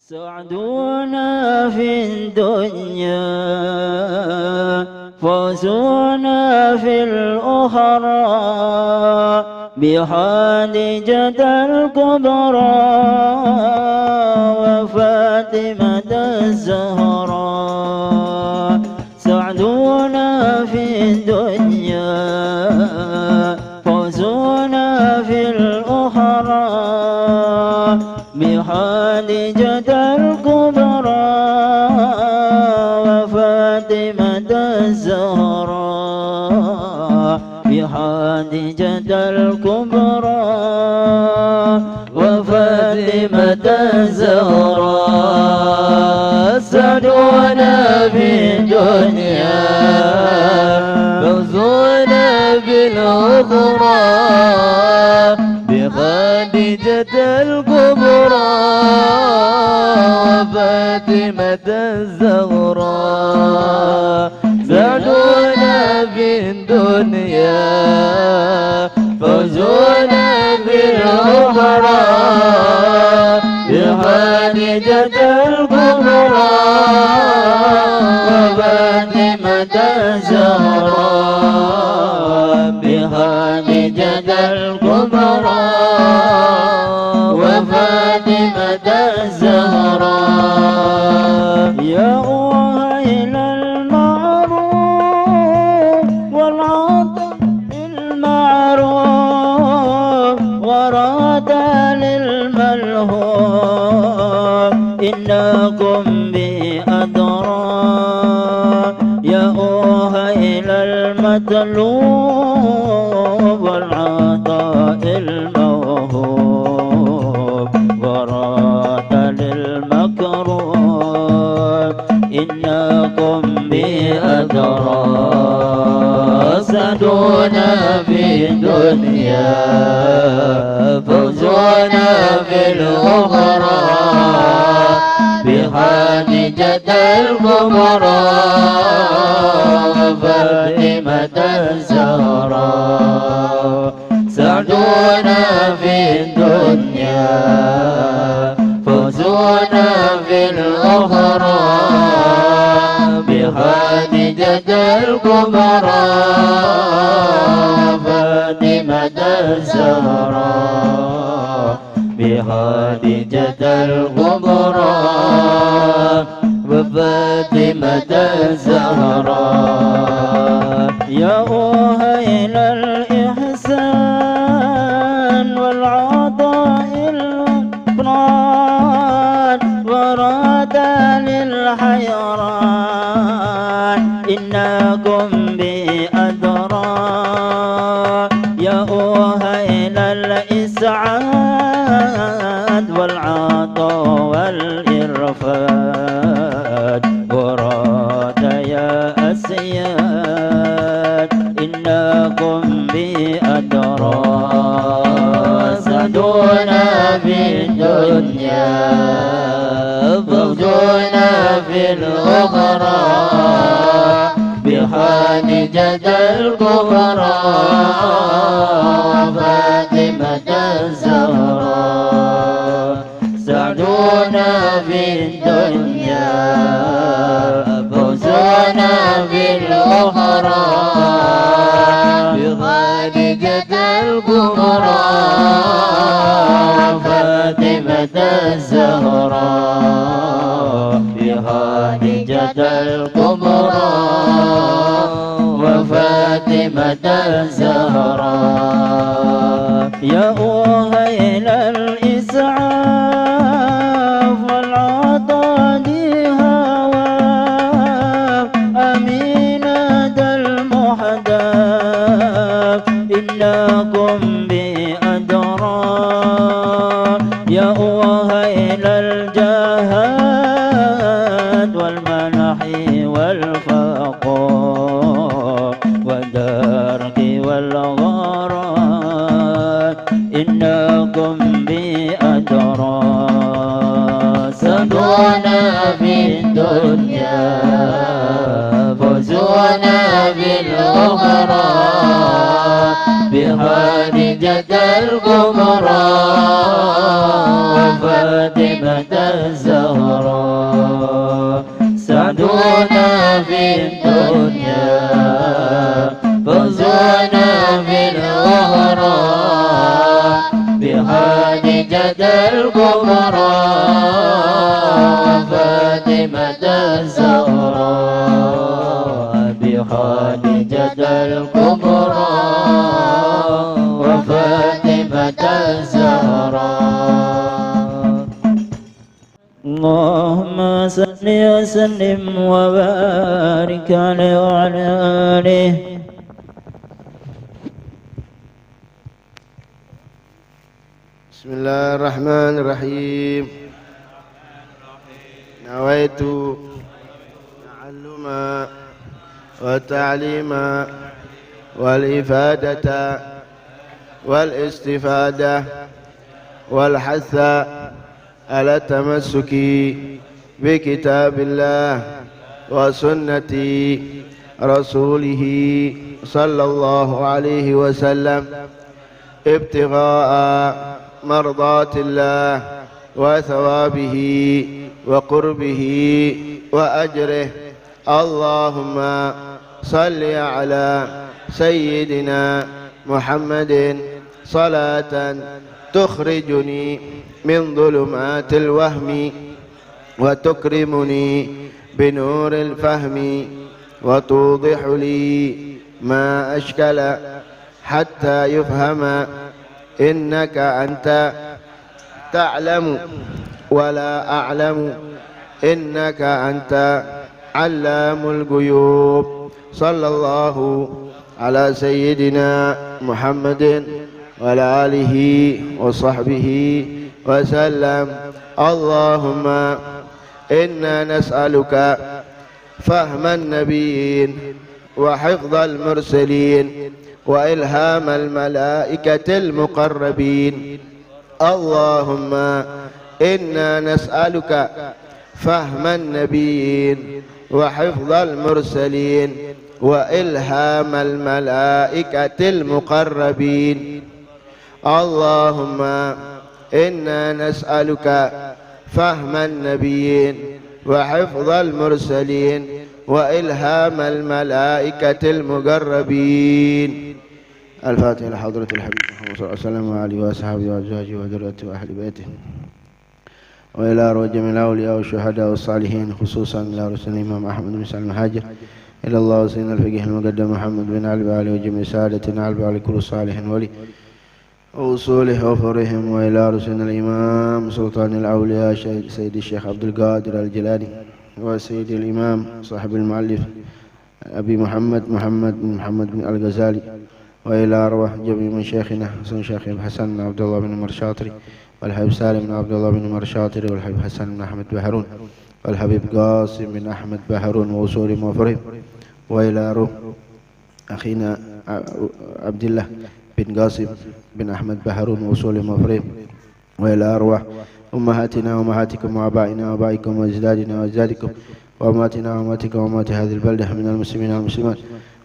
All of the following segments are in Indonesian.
سعدنا في الدنيا فوزنا في الأخرى بخديجة الكبرى وفاطمة الزهراء. سعدنا في الدنيا فوزنا في الأخرى بخديجة الكبرى وفاطمة الزهراء بخديجة الكبرى وفاطمة الزهراء. سعدنا في الدنيا فوزنا بالأخرى بخديجة الكبرى وفاطمة الزهراء. سعدنا في الدنيا فوزنا بالأخرى بخديجة الكبرى وفاطمة الزهراء بخديجة الكبرى وفاطمة الزهراء. يا أهل المعروف والعطف بالمعروف ورد للملهوف إنكم بأدرى. يا أهل المطلوب والعطاء الموهوب ورد للمكروه إنكم بأدرى. سعدنا في الدنيا فوزنا في الأخرى بخديجة الكبرى وفاطمة الزهراء. سعدنا في الدنيا فوزنا في الأخرى بخديجة الكبرى وفاطمة الزهراء بخديجة الكبرى وفاطمة الزهراء. يا أهل الإحسان والعطاء الغفران ورد للحيران إنكم بأدرى. يا أهل الإسعاد والعطاء والإرفاد ورد يا أسياد إنكم بأدرى. سعدنا في الدنيا فوزنا في الأخرى بخديجة الكبرى وفاطمة الزهراء. سعدنا في الدنيا فوزنا في الأخرى بخديجة الكبرى وفاطمة الزهراء بخديجة الكبرى وفاطمة الزهراء. يا أهل الإسعاف والعطاء هواف أمينة المحدث إنكم بأدرى. يا أهل الجهاد والمنح والفقر والدرك والغرات إنكم بأدرى. سعدنا في الدنيا فوزنا في الأخرى بخادجة الكبرى وفاطمة الزهراء سعدونا في الدنيا فوزنا في الأخرى بخادجة الكبرى وفاطمة الزهراء بخادجة الكبرى وفاطمة الزهراء اللهم صل وسلم وبارك عليه وعلى آله بسم الله الرحمن الرحيم نويت تعلما وتعليما والإفادة والاستفادة والحث على التمسك بكتاب الله وسنة رسوله صلى الله عليه وسلم ابتغاء مرضات الله وثوابه وقربه وأجره اللهم صل على سيدنا محمد صلاة تخرجني من ظلمات الوهم وتكرمني بنور الفهم وتوضح لي ما أشكل حتى يفهم إنك أنت تعلم ولا أعلم إنك أنت علام الغيوب صلى الله على سيدنا محمد وعلى آله وصحبه وسلم اللهم إنا نسألك فهم النبيين وحفظ المرسلين وإلهام الملائكة المقربين اللهم إنا نسألك فهم النبيين وحفظ المرسلين وإلهام الملائكة المقربين اللهم إنا نسألك فهم النبيين وحفظ المرسلين وإلهام الملائكة المقربين الفاتحة لحضرة الحبيب محمد صلى الله عليه وسلم وعلى آله وأصحابه وأزواجه وذريته وأهل بيته وإلى روح جميع الأولياء والشهداء والصالحين خصوصا إلى رسول الإمام أحمد بن سعد المهاجر إلى الله وسيدنا الفقيه المقدم محمد بن علي وعلي وجميع سادتنا على وعلى كل صالح ولي وأصوله وفرهم وإلى رسول الإمام سلطان الأولياء سيد الشيخ عبد القادر الجيلاني وسيد الإمام صاحب المؤلف أبي محمد بن محمد بن الغزالي وإلى أرواح جميع من شيخنا حسن شيخ الحسن بن عبد الله بن مرشاطري والحبيب سالم بن عبد الله بن مرشاطري والحبيب حسن بن أحمد بهرون والحبيب قاسم بن أحمد بهرون وأصولهم وفرهم وإلى روح أخينا عبد الله بن قاسم بن أحمد بهرون وأصولهم وفرهم وإلى أرواح أمهاتنا وأمهاتكم وآبائنا وآبائكم وأجدادنا وأجدادكم وأماتنا وأماتكم وأمات هذه البلدة من المسلمين والمسلمات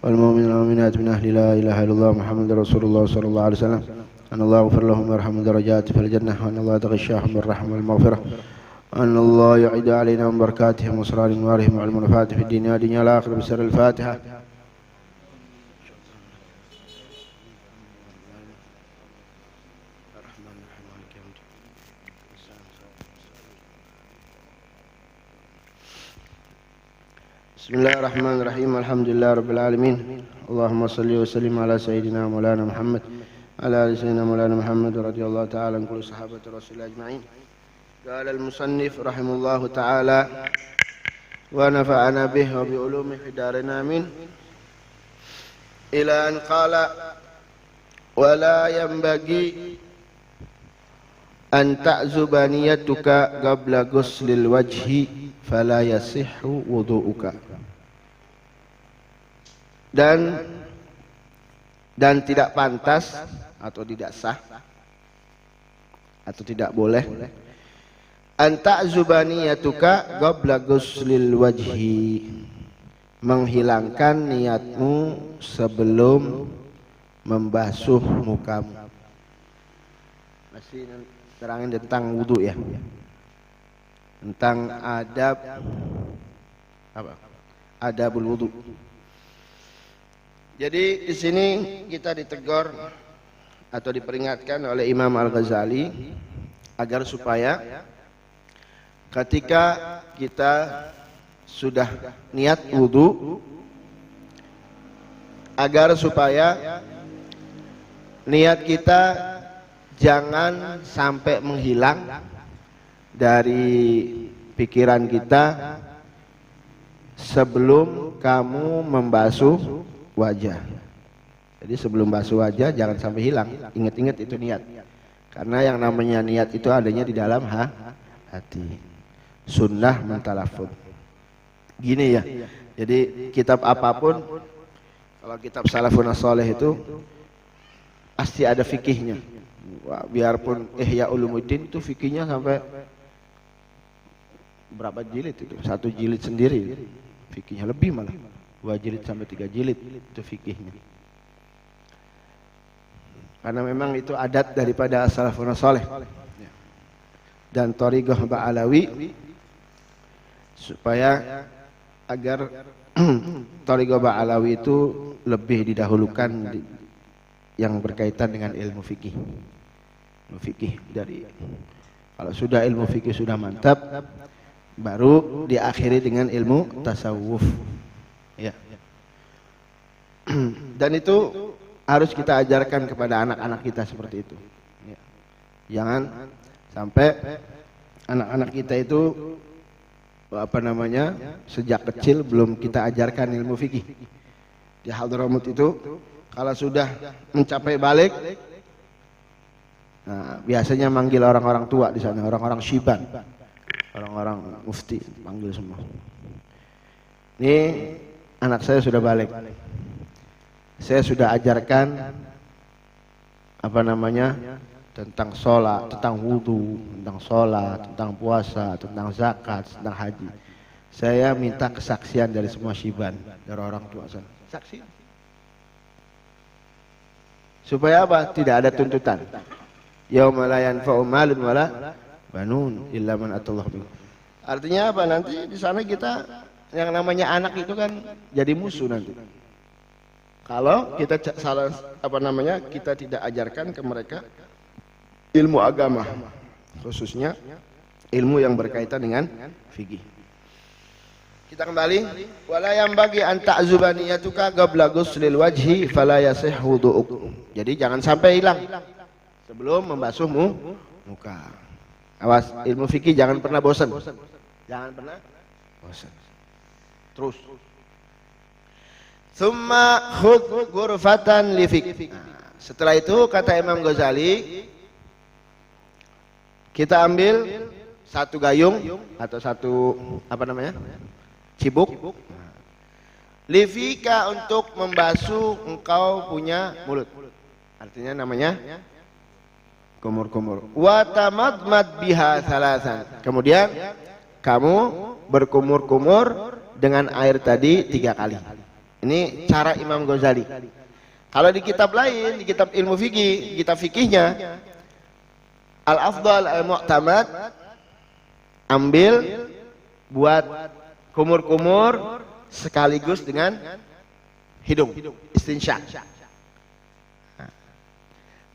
والمؤمنين والمؤمنات من أهل لا إله إلا الله محمد رسول الله صلى الله عليه وسلم أن الله يغفر لهم ويرحمهم درجات في الجنة وأن الله يتغشاهم بالرحمة والمغفرة وأن الله يعيد علينا من بركاتهم وأسرار أنوارهم وعلم ونفعات في الدنيا والدنيا الآخرة بسر الفاتحة. بسم الله الرحمن الرحيم الحمد لله رب العالمين اللهم صل وسلم على سيدنا مولانا محمد على آل سيدنا مولانا محمد رضي الله تعالى عن كل صحابة رسول الله أجمعين. قال المصنف رحمه الله تعالى ونفعنا به وبعلومه في دارنا آمين إلى أن قال ولا ينبغي أن تعزب نيتك قبل غسل الوجه فلا يصح wudu'uka. Dan tidak pantas atau tidak sah atau tidak boleh anta zubaniyatuka qabla ghuslil wajhi, menghilangkan niatmu sebelum membasuh mukamu. Masih terangin tentang wudu ya. Tentang adab apa? Adabul wudu. Jadi di sini kita ditegur atau diperingatkan oleh Imam Al-Ghazali agar supaya ketika kita sudah niat wudu, agar supaya niat kita jangan sampai menghilang dari pikiran kita sebelum kamu membasuh wajah. Jadi sebelum basuh wajah jangan sampai hilang. Ingat-ingat itu niat. Karena yang namanya niat itu adanya di dalam hati. Sunnah mentalafud. Gini ya. Jadi kitab apapun, kalau kitab Salafun Shalih itu pasti ada fikihnya. Wah, biarpun Ihya Ulumuddin itu fikihnya sampai berapa jilid itu? 1 jilid sendiri. Fikihnya lebih malah. 2 jilid sampai 3 jilid itu fikihnya. Karena memang itu adat daripada Salafun Shalih dan Thariqah Ba'alawi, supaya agar Thariqah Ba'alawi itu lebih didahulukan yang berkaitan dengan ilmu fikih. Ilmu fikih dari, kalau sudah ilmu fikih sudah mantap, baru diakhiri dengan ilmu tasawuf. Ya. Dan itu harus kita ajarkan kepada anak-anak kita seperti itu. Ya. Jangan sampai anak-anak kita itu sejak kecil belum kita ajarkan ilmu fikih. Di Hadramut itu kalau sudah mencapai balik, nah, biasanya manggil orang-orang tua di sana, orang-orang syiban, orang-orang mufti, panggil semua. Ini anak saya sudah balik. Saya sudah ajarkan tentang sholat, tentang wudu, tentang sholat, tentang puasa, tentang zakat, tentang haji. Saya minta kesaksian dari semua syiban, dari orang tua sana. Saksi. Supaya apa? Tidak ada tuntutan. Yauma la yanfa'u malun wala banun illa man atallahu bi. Artinya apa? Nanti di sana kita yang namanya anak itu kan jadi musuh nanti. Kalau kita kita tidak ajarkan ke mereka ilmu agama, khususnya ilmu yang berkaitan dengan fikih. Kita kembali, wala yang bagi an ta'zubaniyatuka qabla ghuslil wajhi fala yasihhu wudu'uk. Jadi jangan sampai hilang sebelum membasuh muka. Awas, ilmu fikih jangan pernah bosan. Jangan pernah bosan. Terus. Tsumma khudh ghurfatan li fik. Setelah itu kata Imam Ghazali, kita ambil satu gayung atau satu cibuk, lifika untuk membasuh engkau punya mulut. Artinya namanya kumur-kumur. Wa tamadmad biha salasan. Kemudian kamu berkumur-kumur dengan air tadi 3 kali. Ini cara Imam Ghazali. Kalau di kitab lain, di kitab ilmu fikih, kitab fikihnya al-afdal al-mu'tamad, ambil buat kumur-kumur sekaligus dengan hidung, istinsyak. Nah.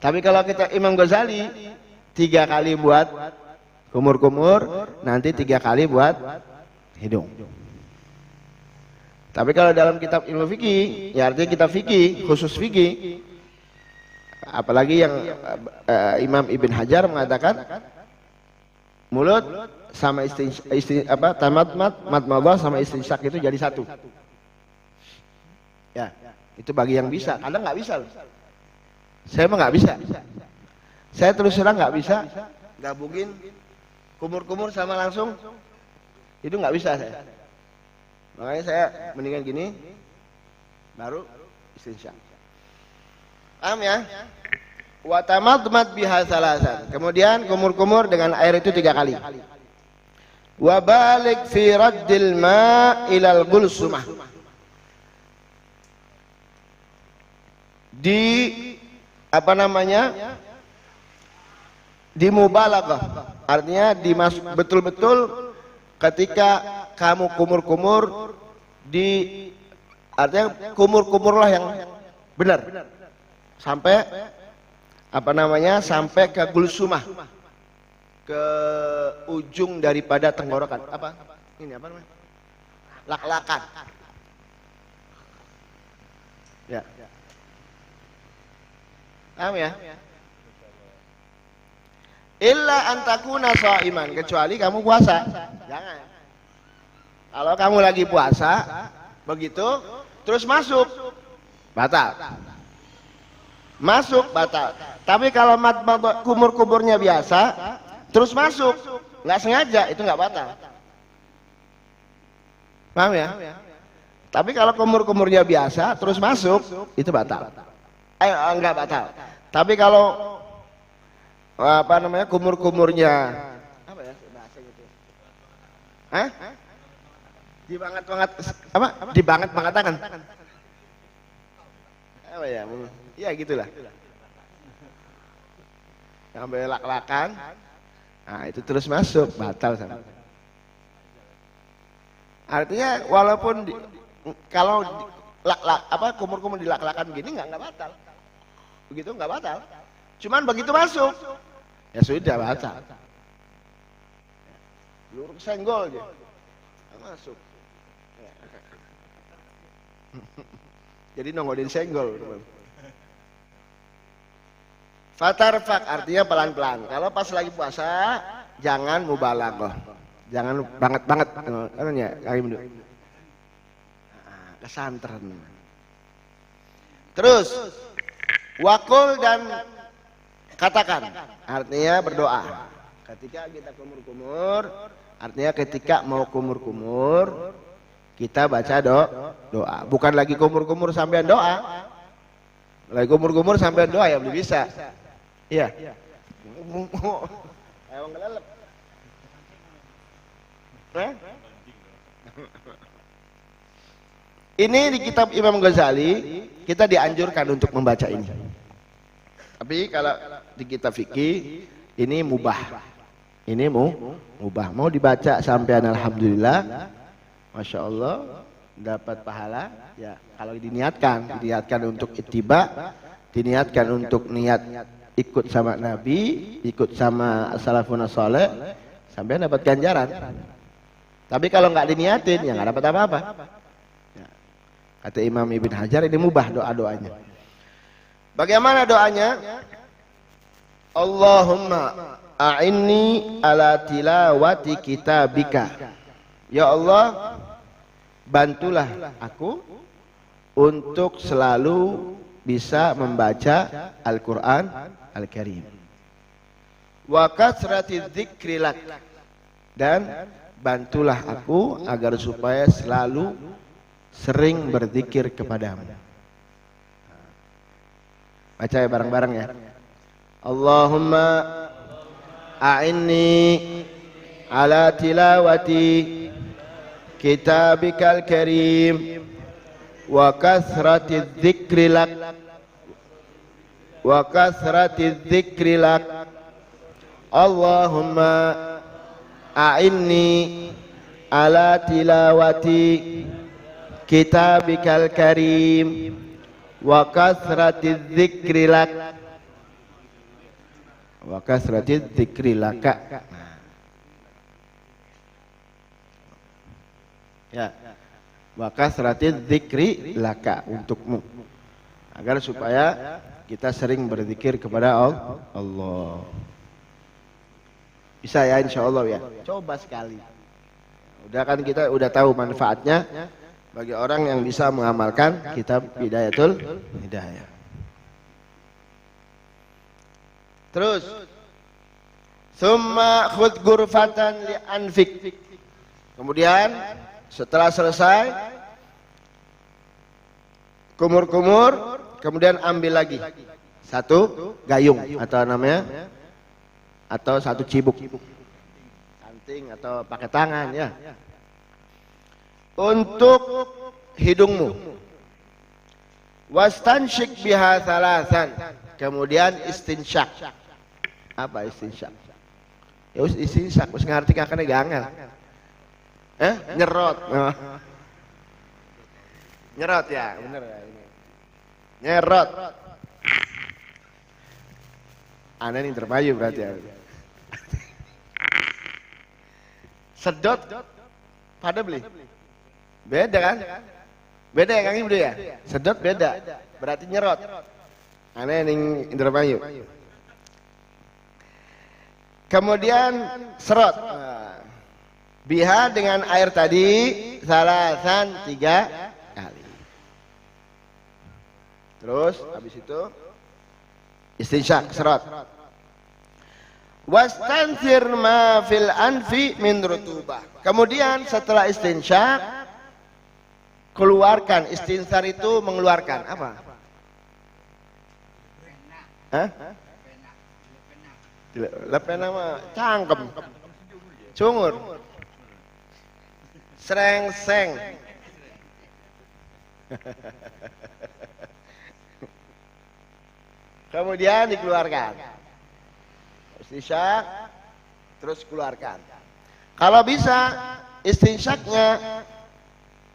Tapi kalau kita Imam Ghazali 3 kali buat kumur-kumur, nanti 3 kali buat hidung. Tapi kalau dalam kitab ilmu fikih, ya artinya kitab fikih, khusus fikih, apalagi yang Imam Ibn Hajar mengatakan mulut sama tamadmad sama istinsyak itu jadi satu. Ya, itu bagi yang bisa. Kadang nggak bisa loh. Saya mah nggak bisa. Saya terus terang nggak bisa gabungin kumur-kumur sama langsung. Itu nggak bisa saya. Makanya saya mendingan gini, baru istinsyak. Paham ya? Wa tamadmad biha salasan. Kemudian kumur-kumur dengan air itu 3 kali. Wa balik fi raddil ma ilal gulsumah. di apa namanya, di mubalaghah, artinya betul-betul ketika kamu kumur-kumur artinya kumur-kumurlah yang benar sampai apa namanya, sampai ke gulsumah, ke ujung daripada tenggorokan, apa ini apa namanya, lak-lakan ya, paham ya? Illa antakuna shaiman, kecuali kamu puasa. Jangan. Kalau kamu lagi puasa, begitu terus masuk, batal. Masuk batal. Tapi kalau kumur-kumurnya biasa, terus masuk, nggak sengaja, itu nggak batal. Paham ya? Tapi kalau kumur-kumurnya biasa, terus masuk, itu batal. Nggak batal. Tapi kalau apa namanya, kumur-kumurnya apa ya bahasa gitu, dibanget-banget apa, dibanget-bangetan apa ya, iya gitulah, sampai lak-lakan, nah itu terus masuk, batal sama. Artinya walaupun kalau apa kumur-kumur dilak-lakan gini nggak batal, begitu nggak batal, cuman begitu masuk ya sudah batal. Lurus senggol aja masuk. Jadi nongolin senggol. Fatarfak artinya pelan-pelan. Kalau pas lagi puasa jangan mubalaghah. Jangan banget-banget katanya kami dulu. Kesantren. Terus wakul dan katakan, artinya berdoa. Ketika kita kumur-kumur, artinya ketika mau kumur-kumur, kita baca doa. Bukan lagi kumur-kumur sampai doa. Lagi kumur-kumur sampai doa ya belum bisa. Iya. Emang kelelep. Ini di kitab Imam Ghazali kita dianjurkan untuk membaca ini. Tapi kalau di kitab fikih ini mubah. Ini mubah. Mau dibaca sampai alhamdulillah, masya Allah dapat pahala. Ya kalau diniatkan untuk ittiba, diniatkan untuk niat ikut sama Nabi, ikut sama salafun saleh, sampai dapat ganjaran. Tapi kalau nggak diniatin ya nggak dapat apa-apa. Ya. Kata Imam Ibn Hajar ini mubah doa-doanya. Bagaimana doanya? Allahumma a'inni ala tilawati kitabika. Ya Allah, bantulah aku untuk selalu bisa membaca Al-Quran Al-Karim. Wa kasrati dzikri lak, dan bantulah aku agar supaya selalu sering berzikir kepadamu. Baca ya bareng-bareng ya. Allahumma a'inni ala tilawati kitabikal karim wa kasrati dzikri lak Allahumma a'inni ala tilawati kitabikal karim wa kasrati dzikri laka. Ya, wa kasrati dzikri laka, untukmu, agar supaya kita sering berzikir kepada Allah. Bisa ya insyaallah ya. Coba sekali. Udah kan kita udah tahu manfaatnya bagi orang yang bisa mengamalkan kitab Bidayatul Hidayah. Terus summa khudh ghurfatan li anfik. Kemudian setelah selesai kumur-kumur, kemudian ambil lagi satu gayung atau namanya, atau satu cibuk, anting atau pakai tangan ya, untuk hidungmu. Wastansyik biha thalathan. Kemudian istinsyak. Apa istinsyak? Ya wis istinsyak, wis ngerti kakane gangel. Nyerot. Nyerot ya, bener ya ini. Nyerot. Aneh nih terpayu berarti ya. Sedot pada beli. Beda kan? Beda ya Kang Ibnu ya? Sedot beda. Berarti nyerot. Aneh ning Indramayu. Kemudian serot. Biha dengan air tadi salasan 3 kali. Terus habis itu istinsyak serot. Wastansir ma fil anfi min rutubah. Kemudian setelah istinsyak keluarkan. Istinsar itu mengeluarkan apa? Hah? Lepena mah cangkem. Cungur. Srengseng. Kemudian dikeluarkan. Istinsyak terus keluarkan. Kalau bisa istinsyaknya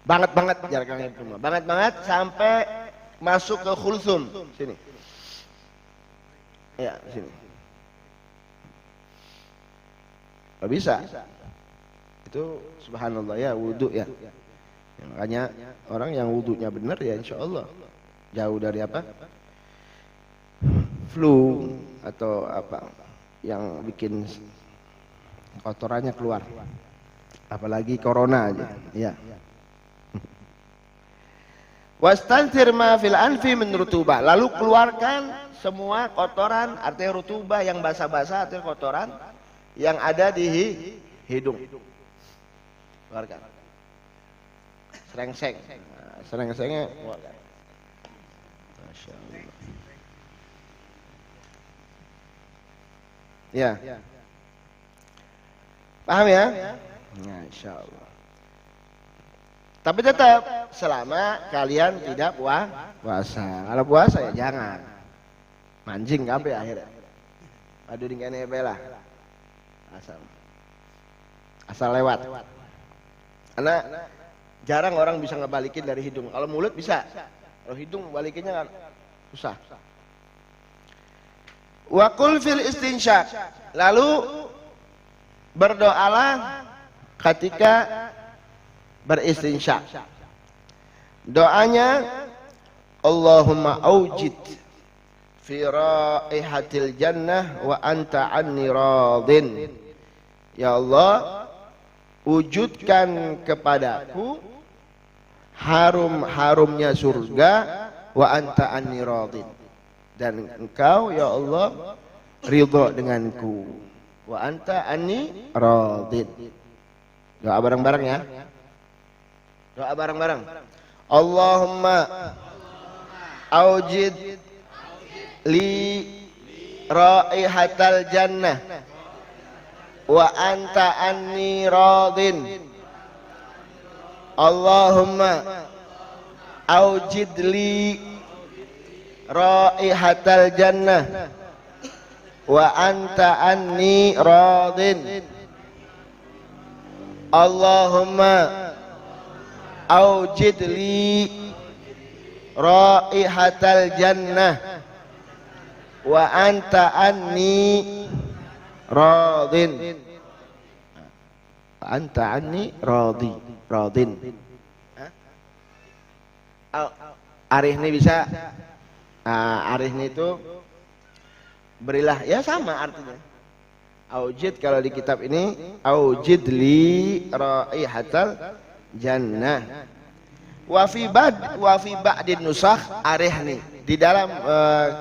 banget jaraknya itu mah. Banget sampai masuk ke khulsum sini. Ya, sini. Kalau bisa. Itu subhanallah ya wudu ya. Makanya orang yang wudunya benar ya insya Allah jauh dari apa? Flu atau apa yang bikin kotorannya keluar. Apalagi corona aja. Ya. Wastansir ma fil anfi min rutubah. Lalu keluarkan semua kotoran, artinya rutubah yang basah-basah, artinya kotoran yang ada di hidung. Keluarkan. Serengseng. Nah, serengsengnya keluarkan. Masya Allah. Ya. Paham ya? Masya Allah. Tapi tetap selama kalian tidak puasa. Kalau puasa ya jangan. Mancing kabeh akhirnya. Aduh di kene lah. Asal lewat. Karena jarang orang bisa ngebalikin dari hidung. Kalau mulut bisa. Kalau hidung balikinnya kan susah. Wa qul fil istinsyak. Lalu berdoalah ketika beristinsyak. Doanya Allahumma aujid fi raihatil jannah wa anta anni radin. Ya Allah, wujudkan kepadaku harum-harumnya surga wa anta anni radin. Dan engkau ya Allah ridha denganku. Wa anta anni radin. Doa bareng-bareng ya. Doa bareng-bareng. Allahumma aujid li raihatal jannah wa anta anni radin. Allahumma aujid li raihatal jannah wa anta anni radin. Allahumma aujid li raihatal jannah wa anta anni radin. Anta anni radin. Arih ini bisa. Arih ini itu berilah ya sama artinya. Aujid kalau di kitab ini aujid li raihatal jannah. Wa fi ba'din nusakh arihni. Di dalam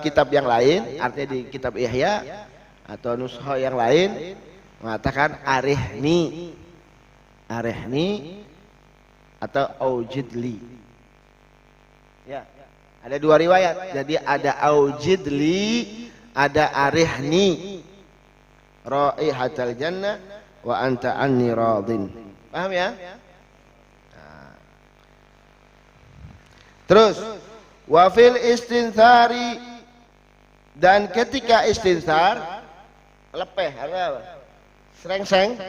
kitab yang lain, artinya di kitab Ihya atau nuskha yang lain mengatakan arihni. Arihni atau aujid li. Ya. Ada dua riwayat. Jadi ada aujid li, ada arihni. Raihatal jannah wa anta anni radin. Paham ya? Nah. Terus Wa fil istinthari, dan ketika istinthar lepeh apa? Serengseng.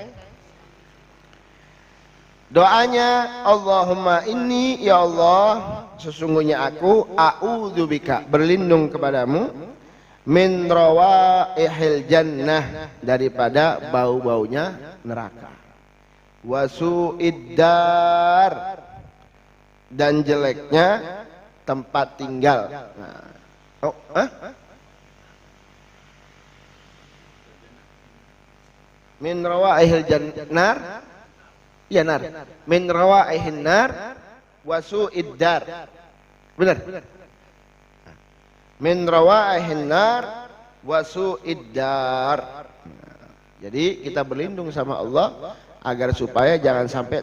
Doanya Allahumma inni, ya Allah sesungguhnya aku a'udzubika, berlindung kepadamu, min rawaihil jannah, daripada bau-baunya neraka, wasu'id dar, dan jeleknya tempat tinggal. Min rawaihil jannar, ya nar, min rawaihin nar wasu'id dar, benar. Min rawaihin nar wasu'id dar. Jadi kita berlindung sama Allah agar supaya jangan sampai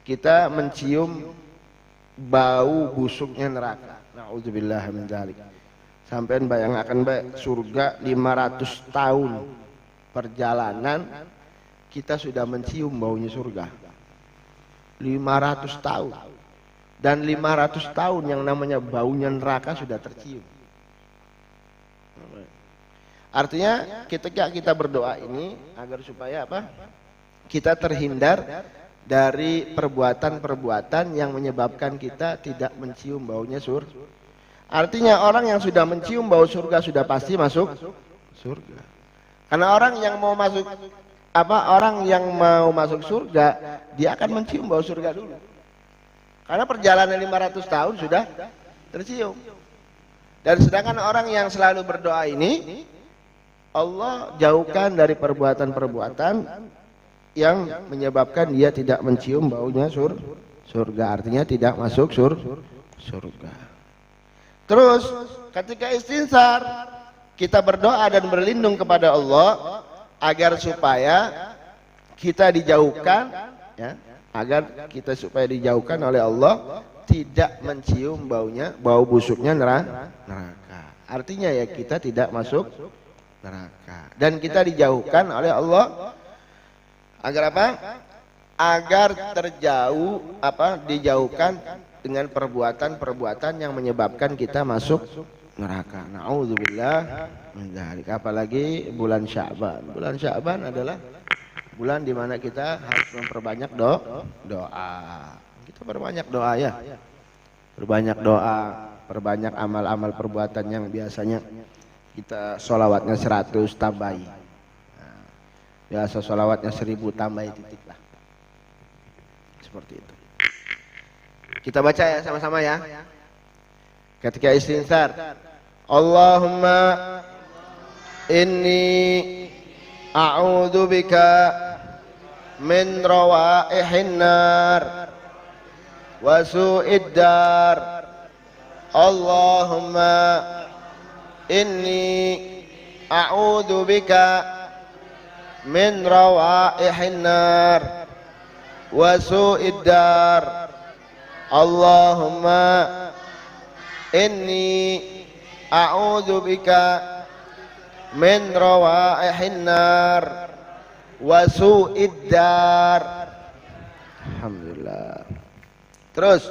kita mencium bau busuknya neraka. Nauzubillah min dzalik. Sampean bayangkan baik, surga 500 tahun perjalanan kita sudah mencium baunya surga. 500 tahun. Dan 500 tahun yang namanya baunya neraka sudah tercium. Artinya ketika kita berdoa ini agar supaya apa? Kita terhindar dari perbuatan-perbuatan yang menyebabkan kita tidak mencium baunya surga. Artinya orang yang sudah mencium bau surga sudah pasti masuk surga. Karena orang yang mau masuk orang yang mau masuk surga, dia akan mencium bau surga dulu. Karena perjalanan 500 tahun sudah tercium. Dan sedangkan orang yang selalu berdoa ini, Allah jauhkan dari perbuatan-perbuatan yang menyebabkan dia tidak mencium baunya surga. Artinya tidak masuk surga. Terus ketika istinsar, kita berdoa dan berlindung kepada Allah agar supaya kita dijauhkan, ya, agar kita supaya dijauhkan oleh Allah tidak mencium bau busuknya neraka. Artinya ya kita tidak masuk neraka dan kita dijauhkan oleh Allah agar apa? Agar dijauhkan dengan perbuatan-perbuatan yang menyebabkan kita masuk neraka. Nauzubillah min dzalik. Apalagi bulan Sya'ban. Bulan Sya'ban adalah bulan di mana kita harus memperbanyak doa. Kita perbanyak doa ya. Perbanyak doa, perbanyak amal-amal perbuatan yang biasanya kita sholawatnya 100 tambahi. Nah, biasa sholawatnya 1000 tambahi titik lah. Seperti itu. Kita baca ya sama-sama ya. Ketika istinsar, Allahumma inni a'udzubika min rawaihin nar wa su'id dar. Allahumma inni a'udzubika min rawaihin nar wa su'id dar. Allahumma inni a'udzubika min rawaihin nar wa su'id dar. Alhamdulillah. Terus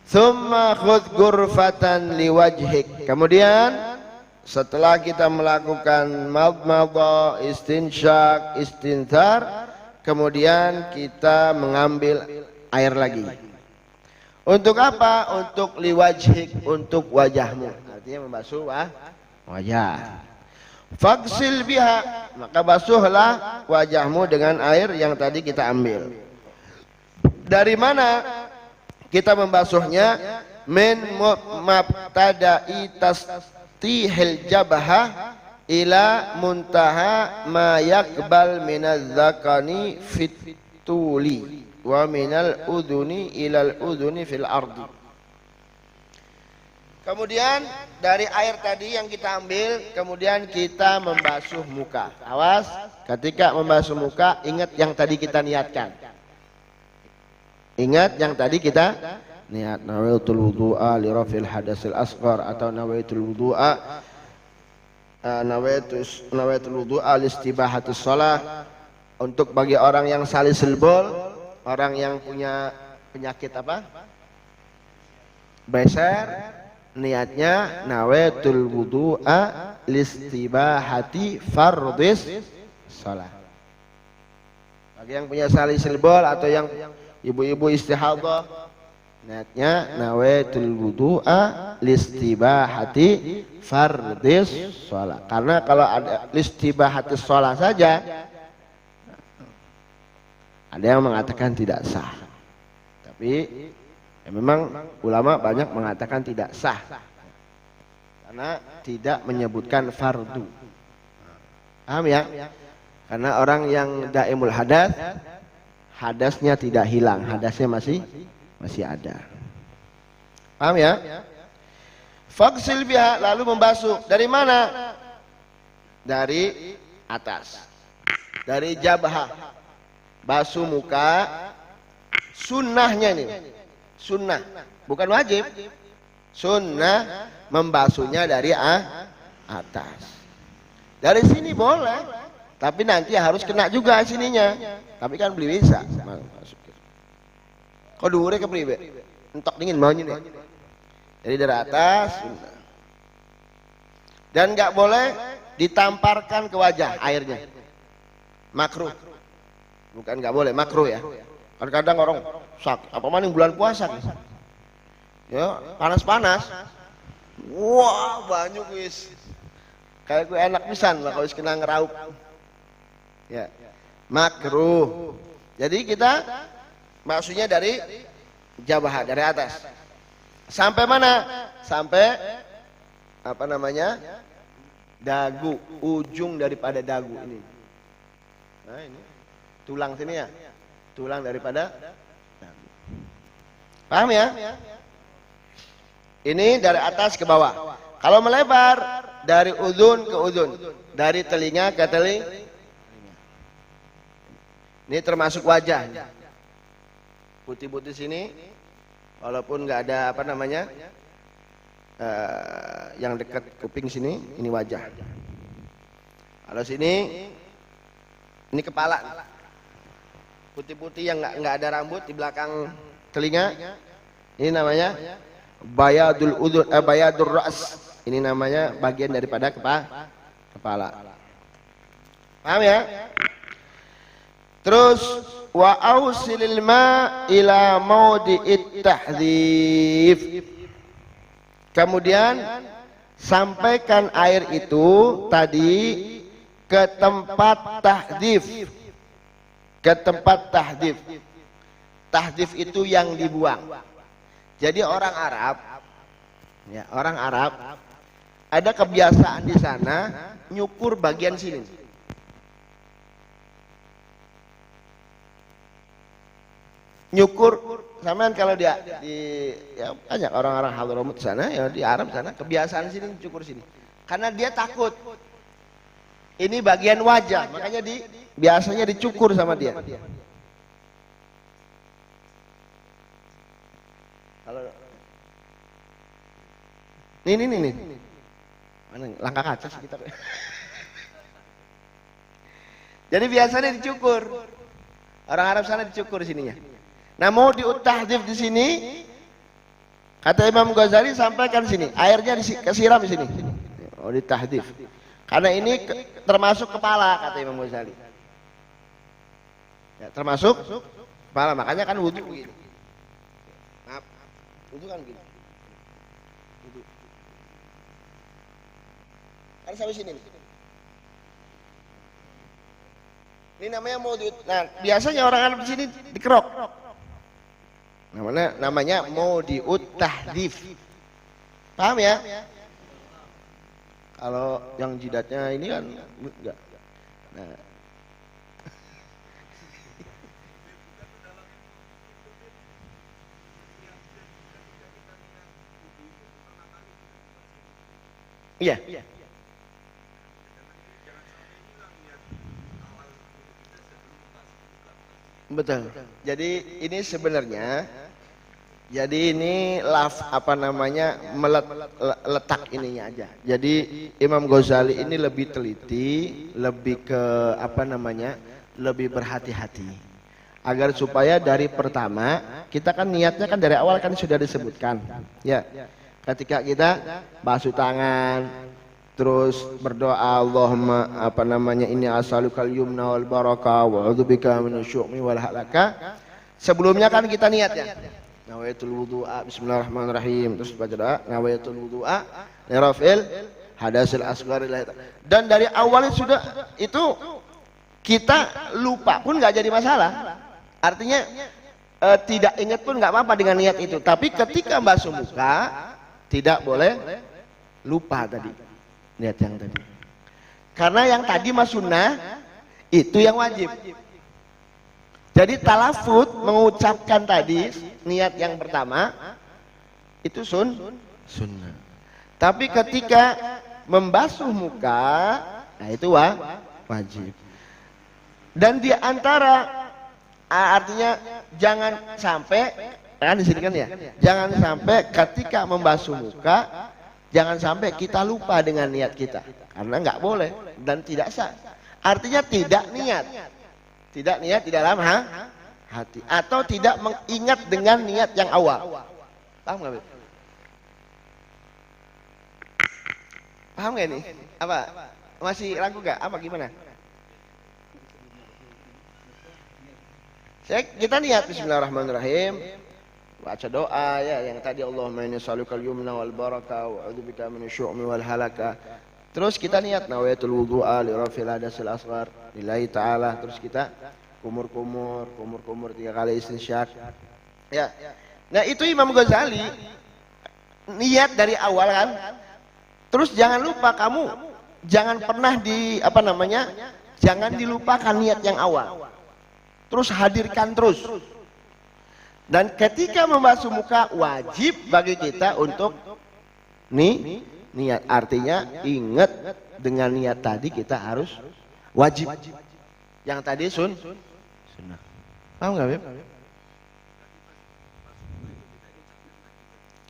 summa khudh ghurfatan liwajhik. Kemudian setelah kita melakukan madmadah, istinsyak, istinthar, kemudian kita mengambil air lagi. Untuk apa? Untuk liwajhik, untuk wajahmu. Artinya membasuh wajah. Fagsil biha, maka basuhlah wajahmu dengan air yang tadi kita ambil. Dari mana kita membasuhnya? Min mabtada'i tastihil jabha ila muntaha ma yakbal minaz zakani fituli wa minal udhuni ilal udhuni fil ardi. Kemudian dari air tadi yang kita ambil, kemudian kita membasuh muka. Awas, ketika membasuh muka ingat yang tadi kita niatkan. Ingat yang tadi kita niat, nawaitul wudu'a li rafil hadasil asghar, atau nawaitul wudu'a nawaitul wudu'a li istibahatus shalah. Untuk bagi orang yang salisul bol, orang yang punya penyakit apa? beser, niatnya nawaitul wudu'a listibahati fardhis shalah. Bagi yang punya salisil bol atau yang ibu-ibu istihadhah, niatnya nawaitul wudu'a listibahati fardhis shalah. Karena kalau ada listibahati shalah saja, ada yang mengatakan tidak sah. Tapi ya memang ulama banyak mengatakan tidak sah karena tidak menyebutkan fardu. Paham ya? Karena orang yang daimul hadas, hadasnya tidak hilang, hadasnya masih ada. Paham ya? Faghsil biha, lalu membasuh. Dari mana? Dari atas. Dari jabhah. Basuh muka. Sunnahnya ini. Sunnah, bukan wajib. Sunnah membasuhnya dari atas. Dari sini boleh, tapi nanti harus kena juga sininya. Tapi kan beli bisa. Kok dhuwure kepriwe? Entok dingin mau nih. Jadi dari atas. Sunnah. Dan nggak boleh ditamparkan ke wajah airnya. Makruh. Bukan nggak boleh, makruh ya. Kadang-kadang orang sakit, apa maning bulan puasa nih. Ya, panas-panas. Wah, banyak wis. Kayak gue enak pisan lah kalau wis kena ngeraup. Ya. Makruh. Jadi kita maksudnya dari jabah, dari atas. Sampai mana? Sampai apa namanya? Dagu, ujung daripada dagu ini. Nah, ini. Tulang sini ya. Tulang daripada dagu. Paham ya? Ini dari atas ke bawah. Kalau melebar dari udhun ke udhun, dari telinga ke telinga. Ini termasuk wajah. Putih-putih sini, walaupun nggak ada apa namanya, yang dekat kuping sini, ini wajah. Kalau sini, ini kepala. Putih-putih yang nggak ada rambut di belakang telinga, ini namanya bayadul udhun, bayadur ra's. Ini namanya bagian daripada kepala. Paham ya? Terus wa ausilil ma ila maudi'it tahdhif. Kemudian sampaikan air itu tadi ke tempat tahdhif. Ke tempat tahdhif. Tahdhif itu yang dibuang. Jadi orang Arab, ya, orang Arab ada kebiasaan di sana nyukur bagian sini. Nyukur, sampean kalau dia di ya banyak orang-orang Hadramut sana, ya di Arab sana kebiasaan sini cukur sini. Karena dia takut ini bagian wajah, makanya biasanya dicukur sama dia. Kalau ini. Mana langkah kaca sih kita. Jadi biasanya dicukur. Orang Arab sana dicukur sininya. Nah, mau diutahdif di sini, kata Imam Ghazali sampaikan sini, airnya disiram di sini. Oh, ditahdif. Karena ini termasuk kepala, kata Imam Ghazali. Ya, termasuk kepala, makanya kan wudu begini. Maaf, wudu kan begini. Wudu. Kan sampai sini. Ini namanya maudud. Nah, biasanya orang Arab di sini dikerok. Namanya maudiut tahdhif. Paham ya? Kalau yang jidatnya ini kan enggak. Nah. Iya. Betul. Jadi ini sebenarnya, jadi ini letak ininya aja. Jadi Imam Ghazali ini lebih teliti, lebih ke lebih berhati-hati, agar supaya dari pertama kita kan niatnya kan dari awal kan sudah disebutkan. Ya. Ketika kita basuh tangan, terus berdoa Allahumma apa namanya ini as'alukal yumna wal baraka wa a'udzubika minasyu'mi wal halaka. Sebelumnya kan kita niatnya nawaitul wudu'a bismillahirrahmanirrahim, terus baca doa nawaitul wudu'a li raf'il hadasil asghar. Dan dari awalnya sudah itu kita lupa pun nggak jadi masalah. Artinya tidak ingat pun nggak apa-apa dengan niat itu. Tapi ketika basuh muka tidak boleh lupa tadi niat yang tadi. Karena yang tadi mas sunnah itu yang wajib. Jadi talafut mengucapkan tadi niat yang pertama itu sunnah. Tapi ketika membasuh muka, nah itu wajib. Dan di antara artinya jangan sampai kan di sini kan ya, jangan sampai ketika membasuh muka, jangan sampai kita lupa dengan niat kita, karena nggak boleh dan tidak sah. Artinya tidak niat di dalam hati, atau tidak mengingat dengan niat yang awal. Paham nggak? Paham nggak ini? Apa? Masih ragu nggak? Apa gimana? Kita niat bismillahirrahmanirrahim, baca doa ya yang tadi Allahumma inni as'alukal yumna wal baraka wa a'udzubika minasyu'mi wal halaka. Terus kita niat nawaitul wudu'a li raf'il hadasil asghar lillahi ta'ala. Terus kita kumur 3 kali istinsyak. Ya. Nah, itu Imam Ghazali niat dari awal kan. Terus jangan lupa kamu jangan pernah jangan dilupakan niat yang awal. Terus hadirkan terus. Dan ketika membasuh muka wajib bagi kita untuk niat. Artinya ingat dengan niat tadi kita harus wajib. Yang tadi sunnah. Paham nggak, Beb?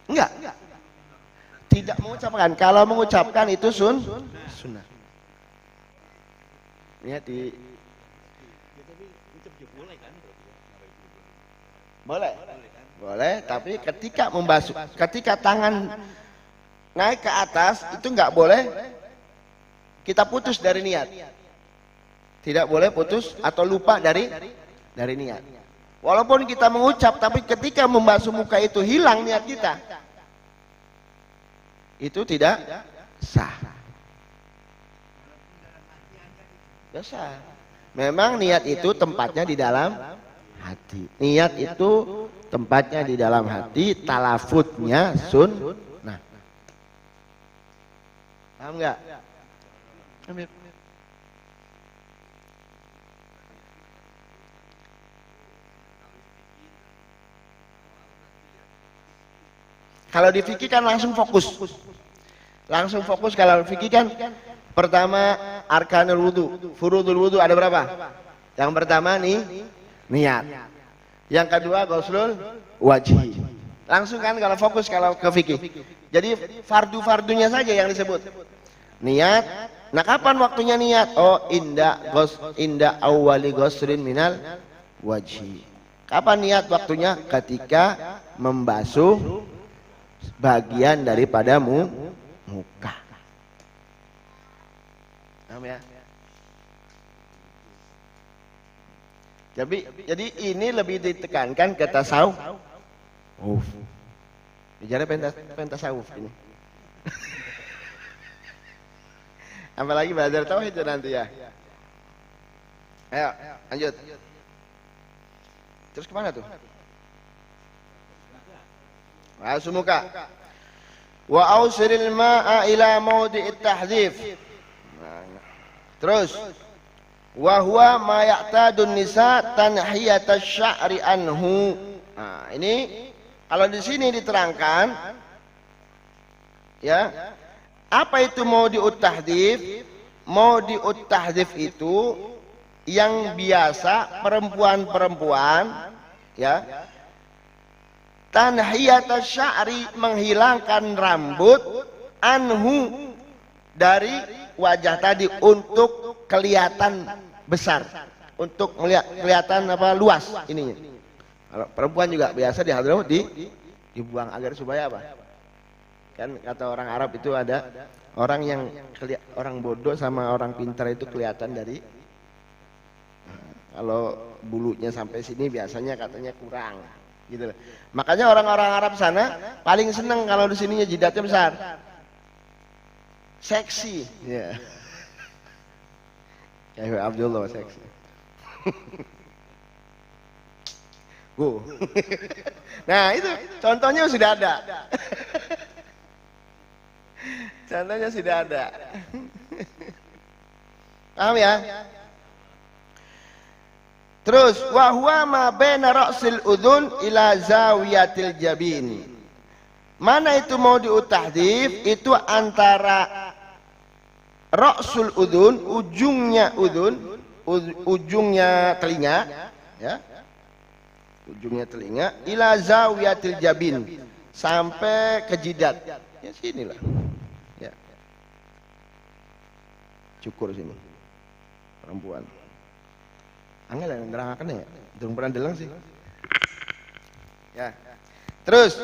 Enggak. Tidak mengucapkan. Kalau mengucapkan itu sunnah. Niat di boleh, tapi ketika membasuh, ketika tangan naik ke atas itu nggak boleh kita putus dari niat, tidak boleh putus atau lupa dari niat. Walaupun kita mengucap, tapi ketika membasuh muka itu hilang niat kita, itu tidak sah. Tidak sah. Memang niat itu tempatnya di dalam hati. Niat itu tempatnya di dalam hati, talafutnya sunnah. Paham nggak? Kalau di fikih kan langsung fokus. Kalau fikih kan pertama arkanul wudu, furudul wudu ada berapa? Yang pertama niat. Yang kedua ghuslul wajhi. Langsung kan kalau fokus kalau ke fikih. Jadi fardu-fardunya saja yang disebut. Niat. Nah, kapan waktunya niat? Oh, inda awwali ghusrin minal wajhi. Kapan niat waktunya? Ketika membasuh bagian daripada muka. Paham ya? Jadi ini lebih ditekankan ke tasawuf. Bicara pentasawuf ini. Apalagi belajar tauhid itu nanti ya. Ayo, lanjut. Terus kemana tuh? Basuh muka. Wa ausiril ma'a ila mawdi'it tahdhif. Terus wa huwa ma ya'tadun nisa tanhiyatash sya'ri anhu. Nah, ini kalau di sini diterangkan ya, apa itu mawdi'ut tahdhif? Mawdi'ut tahdhif itu yang biasa perempuan-perempuan ya, tanhiyatash sya'ri menghilangkan rambut, anhu dari wajah tadi untuk kelihatan besar, untuk melihat kelihatan luas ininya. Kalau perempuan juga biasa di Hadramaut dibuang agar supaya apa? Kan kata orang Arab itu ada orang yang orang bodoh sama orang pintar itu kelihatan dari kalau bulunya sampai sini biasanya katanya kurang gitu loh. Makanya orang-orang Arab sana paling seneng kalau di sininya jidatnya besar. Seksi. Ya. Kayak Abdullah seksi. Nah, itu contohnya sudah ada. Contohnya sudah ada. Paham ya? Terus wa huwa ma baina ra'sil udhun ila zawiyatil jabin. Mana itu mau diutahdif? Itu antara ra'sul udhun, ujungnya telinga, ya. Ujungnya telinga ila zawiyatil jabin, sampai ke jidat. Ya sinilah. Ya. Cukur sini. Perempuan. Angel yang nerangkan ya, belum pernah delang sih. Ya. Terus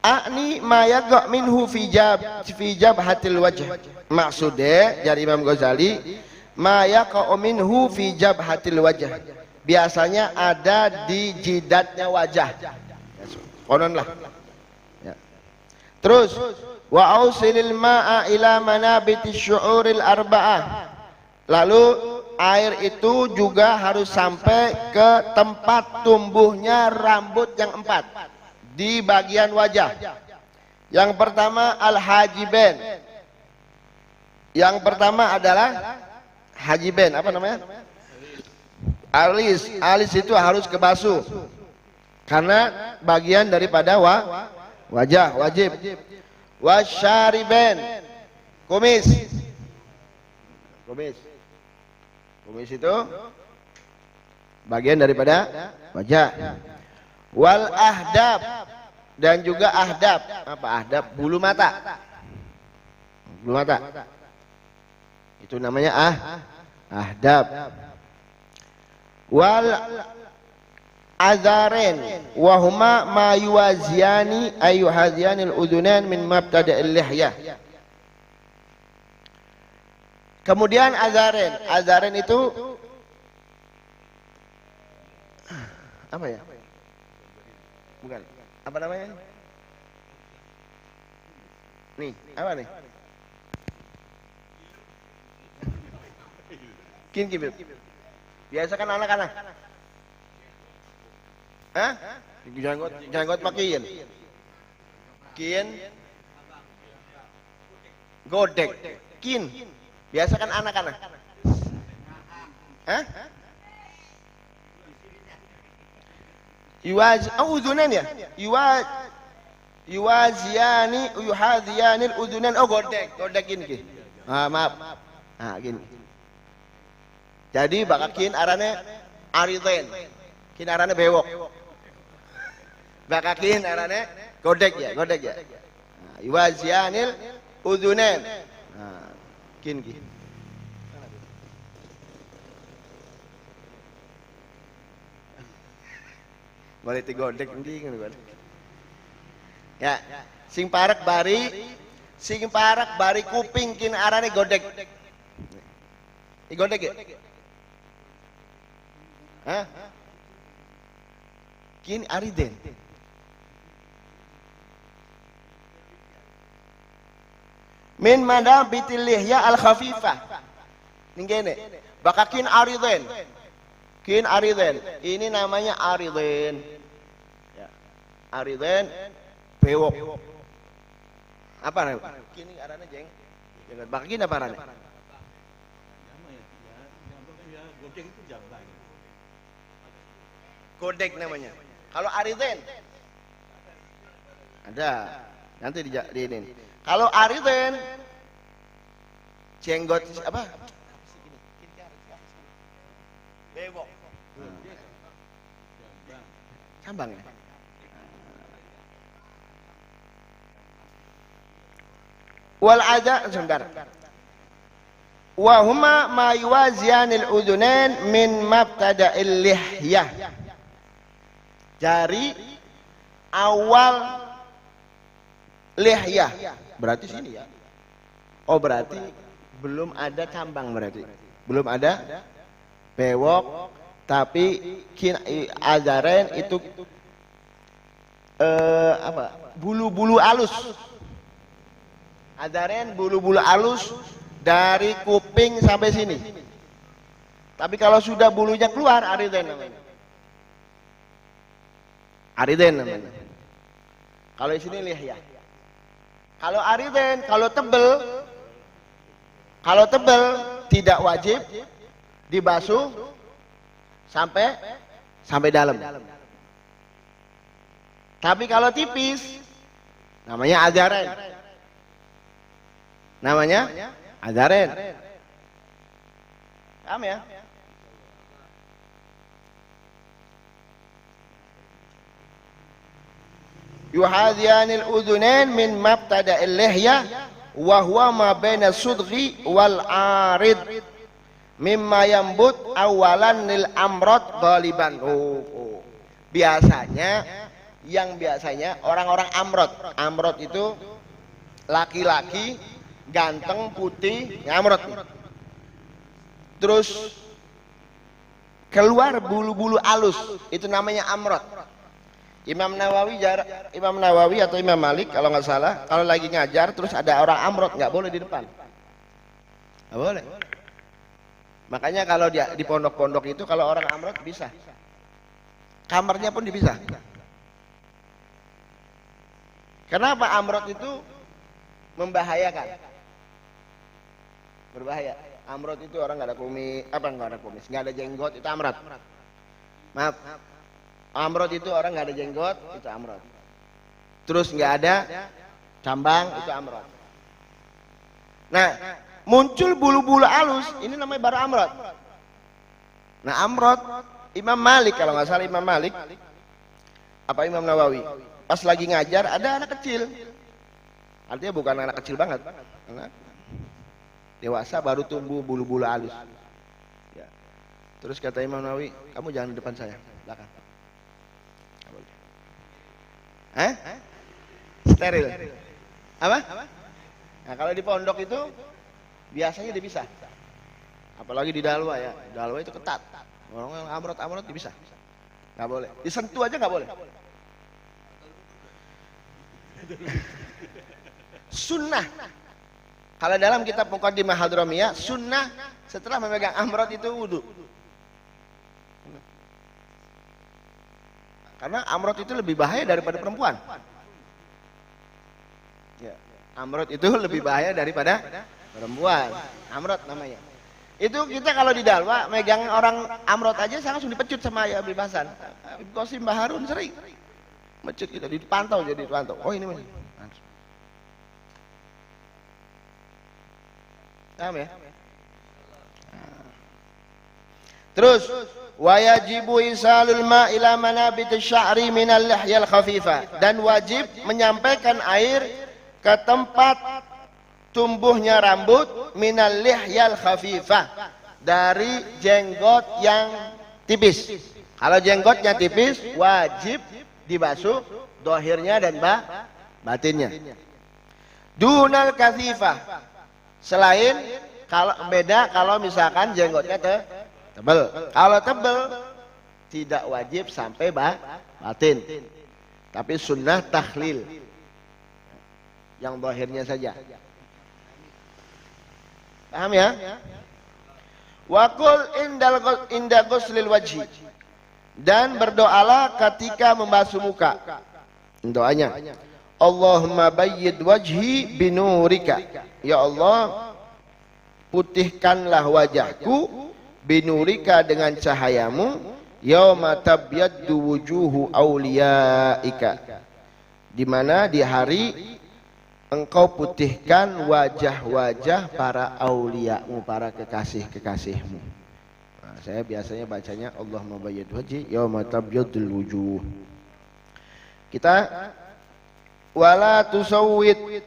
A'ni ma yaqa' minhu fi jabhatil wajh. Maksudnya dari Imam Ghazali, ma yaqa'u minhu fi jabhatil wajh. Biasanya ada di jidatnya wajah. Konon lah. Ya. Terus wa ausilil ma'a ila manabiti syu'uril arba'ah. Lalu air itu juga harus sampai ke tempat tumbuhnya rambut yang 4 di bagian wajah. Yang pertama al-hajiben. Yang pertama adalah hajiben, apa namanya? Alis. Alis itu harus kebasuh karena bagian daripada wajah, wajib. Wasyariben, kumis. Kumis itu bagian daripada wajah. Wal ahdab, dan juga ahdab. Apa ahdab? Bulu mata. Bulu mata. Itu namanya ahdab. Wal azaren wa huma ma yuwaziyani ayuhaziyanil udunan min mabtada'il lihyah. Kemudian azaren. Azaren itu apa ya? Bukan. Apa namanya? Nih, apa nih? Kibir. Biasa kan anak-anak. Hah? Janggot makin. Kin. Godek. Kin. Biasa kan anak-anak. Hah? Udunan ya? Yuhadhiyanil udunan. Oh, godek gini. Maaf. Gini. Jadi bakakin arane ariden. Kin arane bewok. Bakakin arane godek ya. Yuhadhiyanil udunan. Kin. Boleh digodek nanti kan. Ya, sing parak bari kuping kin arane godek. Godek ya? Hah? Kin ariden. Min manabitil lihya al khafifah. Ninggene. Bakakin ariden. Kin ariden. Ini namanya ariden. Ya. Ariden bewok. Apa namanya? Kini arane jeng. Bakakin apa arane? Godek namanya. Kalau ariden ada. Nanti di ini. Kalau ariden jenggot apa? Bewok. Cambang ya? Wal ada sebentar. Wa huma ma yuwaziyanil udunan min mabtada'il lihyah. Jari awal lihyah. Berarti sini ya. Oh berarti belum ada cambang berarti. Belum ada bewok, tapi azaren itu bulu-bulu halus. Azaren bulu-bulu halus dari kuping sampai sini. Tapi kalau sudah bulunya keluar, ariden namanya. Ariden namanya. Kalau di sini lihyah. Kalau ariden, kalau tebel tidak wajib dibasuh sampai dalam. Tapi kalau tipis, namanya azaren. Namanya azaren. Paham ya? Yuhadhiyanil udhunain min mabtada'il lihyah wa huwa ma baina sudghi wal arid mimma yambut awalan lil amrod ghaliban. Biasanya orang-orang amrod itu laki-laki ganteng putih amrod. Terus keluar bulu-bulu halus, itu namanya amrod. Imam Nawawi atau Imam Malik kalau nggak salah, kalau lagi ngajar terus ada orang amrod nggak boleh di depan, nggak boleh. Makanya kalau di pondok-pondok itu kalau orang amrod bisa, kamarnya pun dipisah. Kenapa amrod itu membahayakan? Berbahaya. Amrod itu orang nggak ada kumis, nggak ada jenggot, itu amrod. Maaf. Amrod itu orang nggak ada jenggot, itu amrod. Terus nggak ada cambang, itu amrod. Nah, muncul bulu-bulu halus, ini namanya baru amrod. Nah, amrod Imam Malik kalau nggak salah Imam Malik apa Imam Nawawi, pas lagi ngajar ada anak kecil, artinya bukan anak kecil banget, anak dewasa baru tumbuh bulu-bulu halus. Ya. Terus kata Imam Nawawi, kamu jangan di depan saya, belakang. Steril. Apa? Nah kalau di pondok itu biasanya dipisah. Apalagi di dalwa ya. Dalwa itu ketat. Orang yang amrot dipisah. Nggak boleh. Disentuh aja nggak boleh. Sunnah. Kalau dalam kitab Muqaddimah Hadramiyah, sunnah setelah memegang amrot itu wudu. Karena amrot itu lebih bahaya daripada perempuan. Ya, amrot itu lebih bahaya daripada perempuan. Amrot namanya. Itu kita kalau di dalwa megang orang amrot aja langsung dipecut sama Habib Hasan. Habib Qasim Baharun sering mecut kita, dipantau jadi dipantau. Oh ini mana? Paham ya? Terus wajibu isalul ma ila manabit sya'ri minal lihyal khafifah, dan wajib menyampaikan air ke tempat tumbuhnya rambut minal lihyal khafifah, dari jenggot yang tipis. Kalau jenggotnya tipis wajib dibasuh dohirnya dan batinnya. Dunal kathifah, selain kalau misalkan jenggotnya tebel. Kalau tebel tidak wajib sampai batin, tapi sunnah takhlil, yang zahirnya saja. Paham ya? Wa qul inda ghuslil wajhi, dan berdoalah ketika membasuh muka. Doanya, Allahumma bayyid wajhi binurika, ya Allah putihkanlah wajahku binurika dengan cahayamu, yauma tabyaddu wujuhu auliyaika, di mana di hari engkau putihkan wajah-wajah para auliamu, para kekasih-kekasihmu. Nah, saya biasanya bacanya Allahumma bayyid wajhi yauma tabyaddul wujuh. Kita wala tusawwid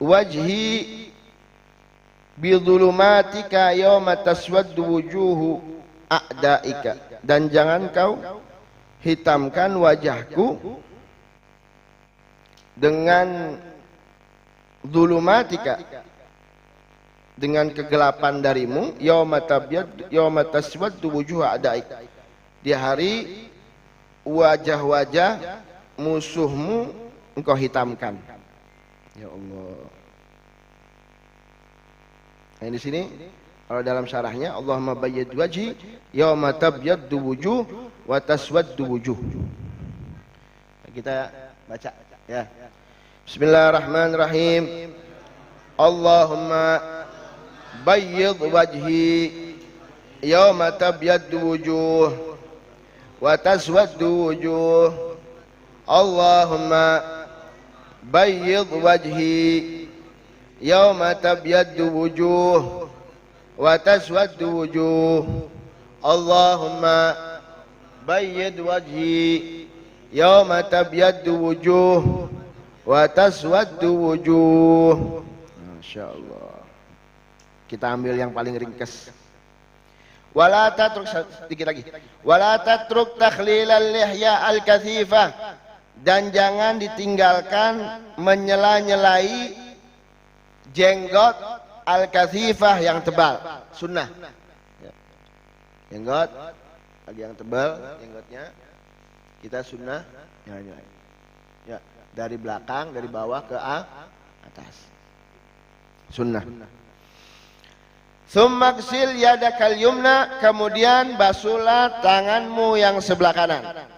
wajhi bidhulumatika yawma taswaddu wujuhu a'daika, dan jangan kau hitamkan wajahku dengan dzulumatika, dengan kegelapan darimu, yauma tabyad yauma taswaddu wujuh a'daik, di hari wajah-wajah musuhmu engkau hitamkan. Ya Allah. Nah, di sini kalau dalam syarahnya Allahumma bayyid wajhi yauma tabyaddu wujuh wa taswaddu wujuh. Kita baca ya. Bismillahirrahmanirrahim. Allahumma bayyid wajhi yauma tabyaddu wujuh wa taswaddu wujuh. Allahumma bayyid wajhi yauma tabyaddu wujuh wa taswaddu wujuh. Allahumma bayyid wajhi yauma tabyaddu wujuh wa taswaddu wujuh. Masyaallah. Kita ambil yang paling ringkas. Wala tatruk, sedikit lagi. Wala tatruk takhlilal lihya al-kathifah, dan jangan ditinggalkan menyela-nyelai jenggot al-kathifah yang tebal. Sunnah. Jenggot lagi yang tebal, jenggotnya kita sunnah nyela-nyelai. Ya, dari belakang, dari bawah ke atas. Sunnah. Tsumma ghsil yadakal yumna, kemudian basuhlah tanganmu yang sebelah kanan.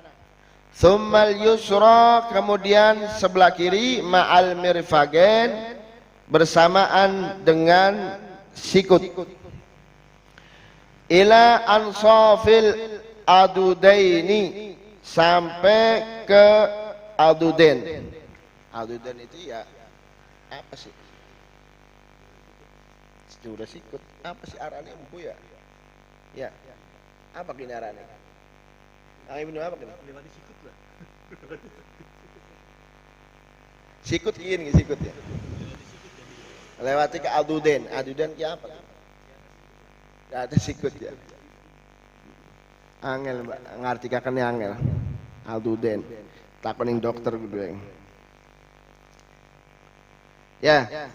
Tsummal yusra, kemudian sebelah kiri, ma'al mirfaqain, bersamaan dengan sikut. Ila ansafil adudaini, sampai ke adudain. Adudain itu ya apa sih? Sudah sikut. Apa sih arane empu ya? Ya. Apa gini arane? Ibnu apa gini? Lewati sikut lah. Sikut gini sikut ya. Lewati ke adudain. Adudain ki apa? Gak ada sikut ya. Angel Mbak, ngerti kakakne angel. Adudain. Takoning dokter kudu. Ya.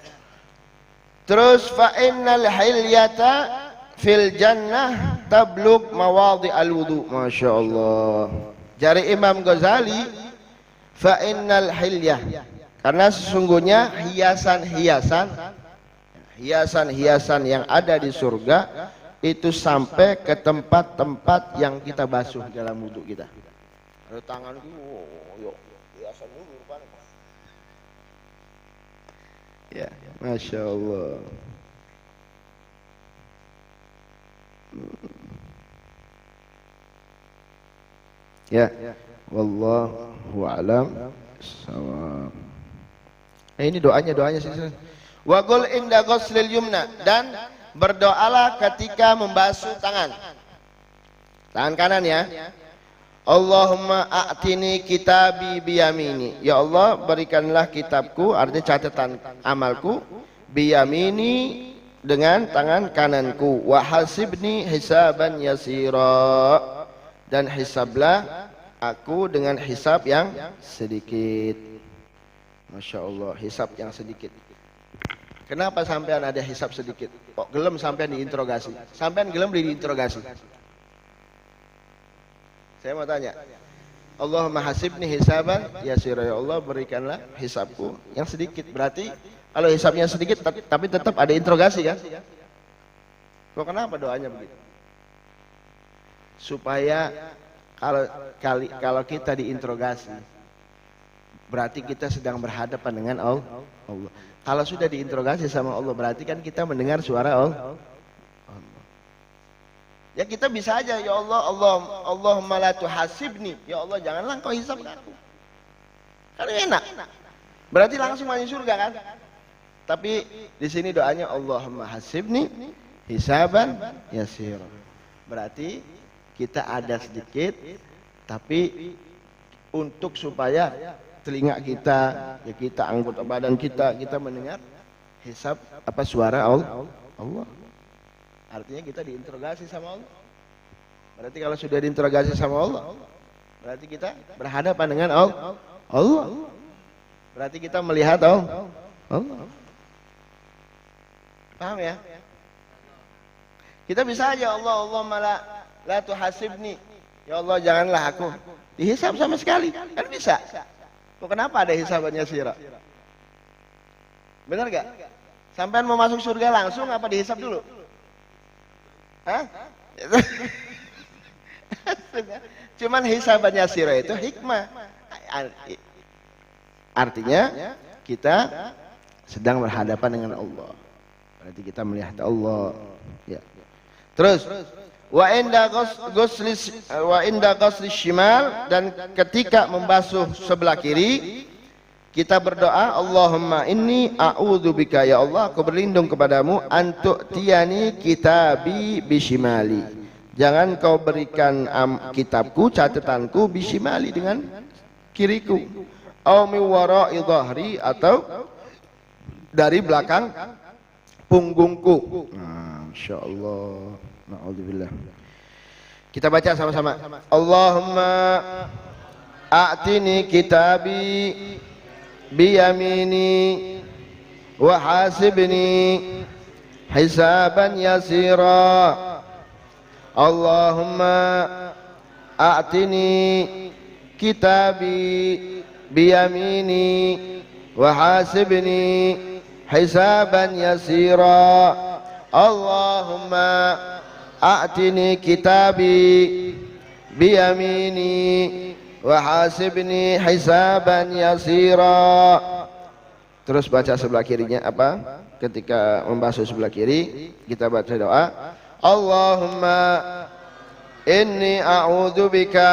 Terus fa innal hilyata fil jannah tablug mawadhi al wudu. Masyaallah. Jari Imam Ghazali, fa innal hilyah, karena sesungguhnya hiasan-hiasan yang ada di surga itu sampai ke tempat-tempat yang kita basuh dalam wudu kita. Ada tanganku, yo hiasan dulu rupanya. Ya, Masya Allah. Ya, wallahu a'lam shawab. Ini doanya sih. Wa qul inda ghuslil yumna, dan berdoalah ketika membasuh tangan kanan ya. Allahumma a'tini kitabi biyamini, ya Allah berikanlah kitabku, artinya catatan amalku, biyamini, dengan tangan kananku, wa hasibni hisaban yasira, dan hisablah aku dengan hisab yang sedikit. Masya Allah, hisab yang sedikit. Kenapa sampean ada hisab sedikit? Kok gelem sampean diinterogasi? Sampean gelem diinterogasi? Saya mau tanya, Allahumma hasibni hisaban yasira, ya Allah berikanlah hisabku yang sedikit. Berarti kalau hisabnya sedikit tapi tetap ada interogasi kan? Kok kenapa doanya begitu? Supaya kalau kita diinterogasi, berarti kita sedang berhadapan dengan Allah. Kalau sudah diinterogasi sama Allah, berarti kan kita mendengar suara Allah. Ya kita bisa aja, ya Allah, Allahumma la tuhasibni, ya Allah janganlah engkau hisab aku. Kan enak. Berarti langsung masuk surga kan? Tapi di sini doanya Allahumma hasibni hisaban yasir. Berarti kita ada sedikit, tapi untuk supaya telinga kita, ya kita anggota badan kita mendengar hisab apa suara Allah. Artinya kita diinterogasi sama Allah. Berarti kalau sudah diinterogasi sama Allah, Berarti kita berhadapan dengan Allah. Berarti kita melihat Allah. Paham ya? Kita bisa aja Allahumma la tuhasibni. Ya Allah janganlah aku dihisab sama sekali. Kan bisa. Kok kenapa ada hisabannya sira? Benar gak? Sampai mau masuk surga langsung apa dihisab dulu? Hah? Cuman hisabannya sira itu hikmah. Artinya kita sedang berhadapan dengan Allah. Berarti kita melihat Allah. Ya. Terus wa inda ghusli shimal, dan ketika membasuh sebelah kiri kita berdoa Allahumma inni a'udzubika, ya Allah aku berlindung kepadamu antu'tiyani kitabi bishimali, jangan kau berikan kitabku, catatanku bishimali dengan kiriku, au min wara'i dhahri, atau dari belakang punggungku. Insyaallah. Na'udzubillah. Kita baca sama-sama. Allahumma a'tini kitabi biyamini wa hasibni hisaban yasira. Allahumma a'tini kitabi biyamini wa hasibni hisaban yasira. Allahumma a'tini kitabi biyamini wa hasibni hisaban yasira. Terus baca sebelah kirinya apa? Ketika membasuh sebelah kiri kita baca doa Allahumma inni a'udzubika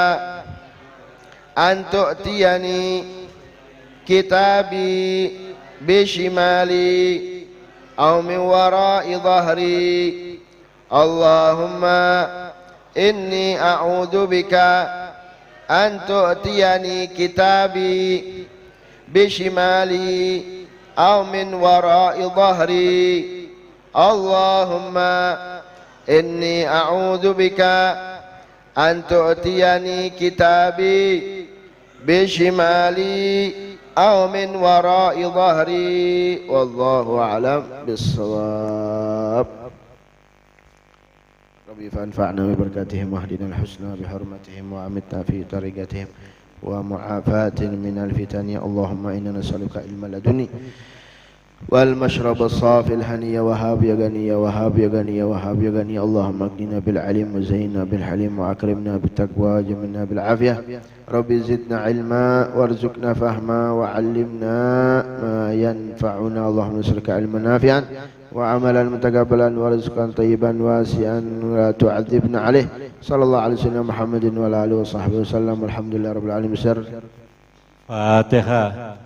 an tu'tiyani kitabi bishimali aw min wara'i dhahri. Allahumma inni a'udzubika an tu'tiyani kitabi bishimali aw min wara'i dhahri. Allahumma inni a'udzubika an tu'tiyani kitabi bishimali aw min wara'i dhahri. Wallahu a'lam bis-shawab. Rabbi fa'anfa'na bi barakatihim wahdina al-husna bi hurmatihim wa amitna fi tariqatihim wa mu'afatin min al-fitan. Ya Allahumma inna nas'aluka ilman laduni wal mashrab as-safi al-haniya wa hab ya gani ya wahhab ya gani ya wahhab ya gani. Allahumma aghnina bil alim wa zayyinna bil halim wa akrimna bit taqwa wa jamilna bil afiyah. Rabbi zidna ilma warzuqna fahma wa 'allimna ma yanfa'una. Allahumma nas'aluka ilman nafi'an wa amalan mutaqabbalan wa rizqan tayyiban wasi'an wa la tu'adzibna alaih. Sallallahu alaihi wasallam Muhammadin wa ala alihi wa sahbihi wasallam. Alhamdulillah rabbil alamin. Fatihah.